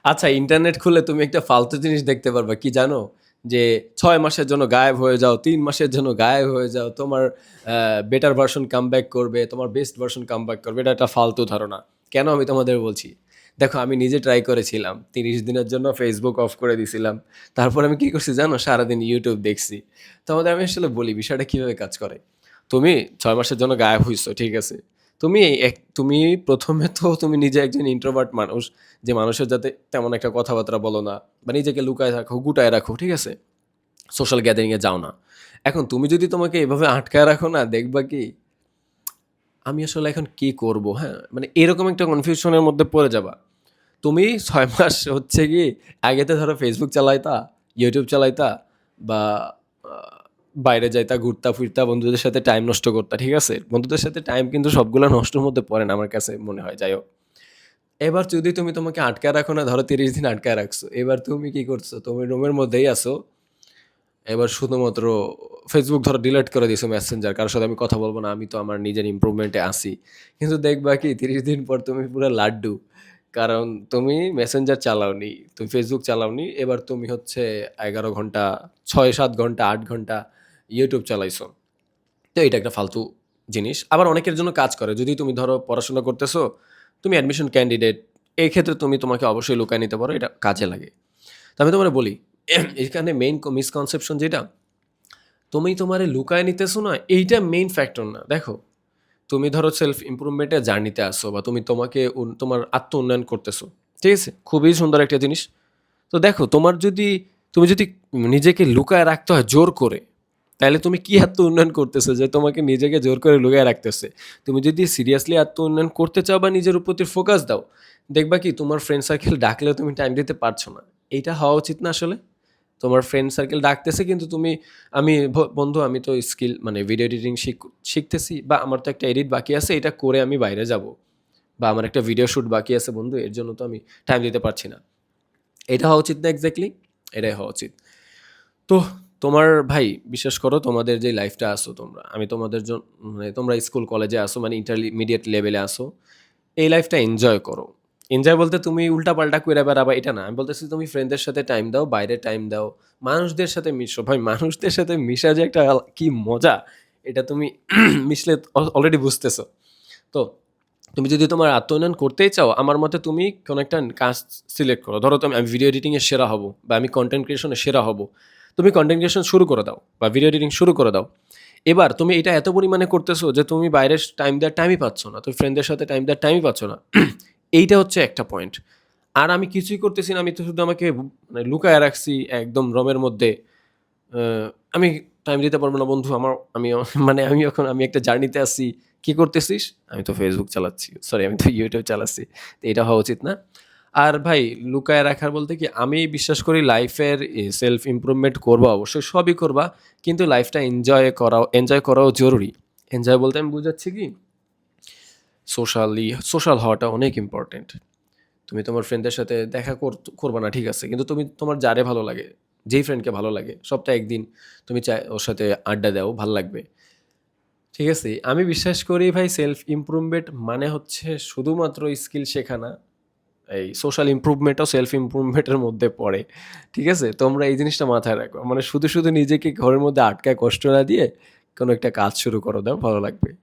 আচ্ছা, ইন্টারনেট খুললে তুমি একটা ফালতু জিনিস দেখতে পারবা, কি জানো? যে 6 মাসের জন্য গায়েব হয়ে যাও, 3 মাসের জন্য গায়েব হয়ে যাও, তোমার বেটার ভার্সন কাম ব্যাক করবে, তোমার বেস্ট ভার্সন কাম ব্যাক করবে। এটা একটা ফালতু ধারণা। কেন আমি তোমাদের বলছি? দেখো, আমি নিজে ট্রাই করেছিলাম, 30 দিনের জন্য ফেসবুক অফ করে দিছিলাম। তারপর আমি কি করছি জানো? সারাদিন ইউটিউব দেখছি। তোমাদের আমি আসলে বলি বিষয়টা কিভাবে কাজ করে। তুমি 6 মাসের জন্য গায়েব হইছো, ঠিক আছে? তুমি প্রথমে তো তুমি নিজে একজন ইন্ট্রোভার্ট মানুষ, যে মানুষের যাতে তেমন একটা কথাবার্তা বলো না, বা নিজেকে লুকায় রাখো, গুটায় রাখো, ঠিক আছে? সোশ্যাল গ্যাদারিংয়ে যাও না। এখন তুমি যদি তোমাকে এভাবে আটকায় রাখো না, দেখবা কি আমি আসলে এখন কি করব, হ্যাঁ, মানে এরকম একটা কনফিউশনের মধ্যে পড়ে যাবা। তুমি 6 মাস হচ্ছে কি, আগেতে ধরো ফেসবুক চালাইতা, ইউটিউব চালাইতা, বা বাইরে যাইতা, ঘুরতা ফিরতা, বন্ধুদের সাথে টাইম নষ্ট করতা, ঠিক আছে? বন্ধুদের সাথে টাইম কিন্তু সবগুলো নষ্টের মধ্যে পড়ে না, আমার কাছে মনে হয়। যাই হোক, এবার যদি তোমাকে আটকায় রাখো না, ধরো 30 দিন আটকায় রাখছো, এবার তুমি কি করছো? তুমি রুমের মধ্যেই আসো, এবার শুধুমাত্র ফেসবুক ধরো ডিলিট করে দিছো, মেসেঞ্জার, কারোর সাথে আমি কথা বলবো না, আমি তো আমার নিজের ইমপ্রুভমেন্টে আসি। কিন্তু দেখবা কি 30 দিন পর তুমি পুরো লাড্ডু। কারণ তুমি মেসেঞ্জার চালাওনি, তুমি ফেসবুক চালাওনি, এবার তুমি হচ্ছে 11 ঘন্টা, 6-7 ঘন্টা, 8 ঘন্টা ইউটিউব চালাইছো। তো এটা একটা ফালতু জিনিস। আবার অনেকের জন্য কাজ করে। যদি তুমি ধরো পড়াশোনা করতেছো, তুমি অ্যাডমিশন ক্যান্ডিডেট, এই ক্ষেত্রে তোমাকে অবশ্যই লুকায় নিতে পারো, এটা কাজে লাগে। তো আমি তোমার বলি, এখানে মেইন মিসকনসেপশন যেটা, তুমি তোমারে লুকায় নিতেছো না, এইটা মেইন ফ্যাক্টর না। দেখো, তুমি ধরো সেলফ ইমপ্রুভমেন্টের জার্নিতে আসো, বা তোমার আত্ম উন্নয়ন করতেছো, ঠিক আছে? খুবই সুন্দর একটা জিনিস। তো দেখো, তুমি যদি নিজেকে লুকায় রাখতে হয় জোর করে, তাহলে তুমি কি আত্ম উন্নয়ন করতেছো যে তোমাকে নিজেকে জোর করে লুকায় রাখতেছে? তুমি যদি সিরিয়াসলি আত্ম উন্নয়ন করতে চাও বা নিজের উপর ফোকাস দাও, দেখবা কি তোমার ফ্রেন্ড সার্কেল ডাকলেও তুমি টাইম দিতে পারছো না। এইটা হওয়া উচিত না আসলে। তোমার ফ্রেন্ড সার্কেল ডাকতেছে, কিন্তু বন্ধু, আমি তো স্কিল মানে ভিডিও এডিটিং শিখতেছি, বা আমার তো একটা এডিট বাকি আছে, এটা করে আমি বাইরে যাব, বা আমার একটা ভিডিও শ্যুট বাকি আছে বন্ধু, এর জন্য তো আমি টাইম দিতে পারছি না। এটা হওয়া উচিত না? এক্স্যাক্টলি এটাই হওয়া উচিত। তো তোমার ভাই, বিশ্বাস করো, তোমাদের যে লাইফটা আসো তোমরা, আমি তোমাদের জন্য, মানে তোমরা স্কুল কলেজে আসো, মানে ইন্টারমিডিয়েট লেভেলে আসো, এই লাইফটা এনজয় করো। এনজয় বলতে তুমি উল্টাপাল্টা করে বেড়াবা এটা না, আমি বলতেছি তুমি ফ্রেন্ডদের সাথে টাইম দাও, বাইরে টাইম দাও, মানুষদের সাথে মিশো। ভাই, মানুষদের সাথে মিশা যে একটা কি মজা, এটা তুমি মিশলে অলরেডি বুঝতেছো। তো তুমি যদি তোমার আত্মউন্নয়ন করতেই চাও, আমার মতে তুমি কোনো একটা কাজ সিলেক্ট করো। ধরো আমি ভিডিও এডিটিংয়ে সেরা হব, বা আমি কন্টেন্ট ক্রিয়েশনে সেরা হব। তুমি কন্টেন্ট ক্রিয়েশন শুরু করে দাও, বা ভিডিও এডিটিং শুরু করে দাও। এবার তুমি এটা এত পরিমাণে করতেছো যে তুমি বাইরের টাইম দেওয়ার টাইমই পাচ্ছ না, তুমি ফ্রেন্ডদের সাথে টাইম দেওয়ার টাইমই পাচ্ছ না। এইটা হচ্ছে একটা পয়েন্ট। আর আমি কিছুই করতেছি না, আমি তো শুধু আমাকে মানে লুকায় রাখছি একদম রমের মধ্যে। আমি টাইম দিতে পারবো না বন্ধু, মানে আমি একটা জার্নিতে আছি। কি করতেছিস? আমি তো ফেসবুক চালাচ্ছি, সরি, আমি তো ইউটিউব চালাচ্ছি। তো এটা হওয়া উচিত না। আর ভাই, লুকায় রাখার বলতে কি, আমি বিশ্বাস করি লাইফের সেলফ ইমপ্রুভমেন্ট করবো, অবশ্যই সবই করবা, কিন্তু লাইফটা এনজয় করাও জরুরি। এনজয় বলতে আমি বুঝাচ্ছি কি, সোশ্যাল হওয়াটা অনেক ইম্পর্টেন্ট। তুমি তোমার ফ্রেন্ডদের সাথে দেখা করবা না, ঠিক আছে, কিন্তু তুমি তোমার যারে ভালো লাগে, যেই ফ্রেন্ডকে ভালো লাগে, সপ্তাহে একদিন তুমি চাই ওর সাথে আড্ডা দাও, ভাল লাগবে, ঠিক আছে? আমি বিশ্বাস করি ভাই, সেলফ ইমপ্রুভমেন্ট মানে হচ্ছে শুধুমাত্র স্কিল শেখা না, এই সোশ্যাল ইমপ্রুভমেন্টও সেলফ ইমপ্রুভমেন্টের মধ্যে পড়ে, ঠিক আছে? তোমরা এই জিনিসটা মাথায় রাখো, মানে শুধু শুধু নিজেকে ঘরের মধ্যে আটকায় কষ্ট না দিয়ে কোনো একটা কাজ শুরু করো, দাও, ভালো লাগবে।